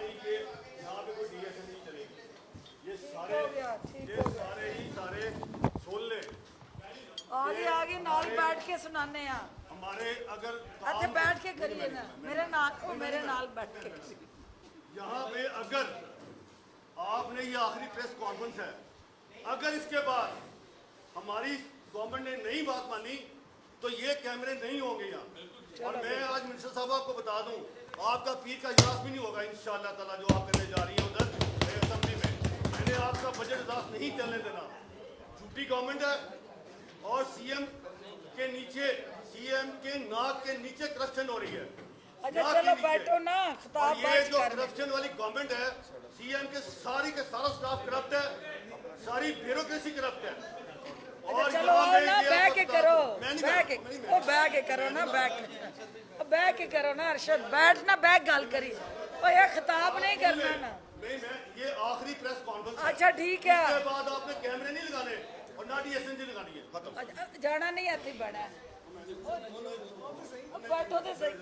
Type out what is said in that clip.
ये यहाँ पे कोई डीएसए नहीं चलेगी। ये सारे ही सारे सुन ले। आगे नाल बैठ के सुनाने आ। हमारे अगर अच्छा बैठ के करिए ना, मेरे नाल बैठ के। यहाँ पे अगर आपने ये आखिरी प्रेस कॉन्फ्रेंस है, अगर इसके बाद हमारी गवर्नमेंट ने नई बात मानी तो ये कैमरे नहीं होंगे यहाँ। और मैं आज मिनिस्टर साहब आपको बता दूं, आपका पीर का इजलास भी नहीं होगा इंशाअल्लाह ताला जो आप करने जा रही है उधर असेंबली में। मैंने आपका बजट इजलास नहीं चलने देना। झूठी गवर्नमेंट है और सीएम के नाक के नीचे करप्शन हो रही है। अच्छा चलो बैठो ना, खिताब ये जो करप्शन वाली गवर्नमेंट है, सीएम के सारा स्टाफ करप्ट है, सारी ब्यूरोक्रेसी करप्ट है। और चलो आओ ना, बैठ के करो, बैठ के करो ना, बैठ के करो ना अरशद, बैठ ना, बैठ गल करी। ओ ये खिताब नहीं करना ना। नहीं मैं ये आखिरी प्रेस कॉन्फ्रेंस। अच्छा ठीक है, इसके बाद आपने कैमरे नहीं लगाने और ना डीएसएनजी लगानी है, खत्म। जाना नहीं आती बड़ा बैठो तो सही।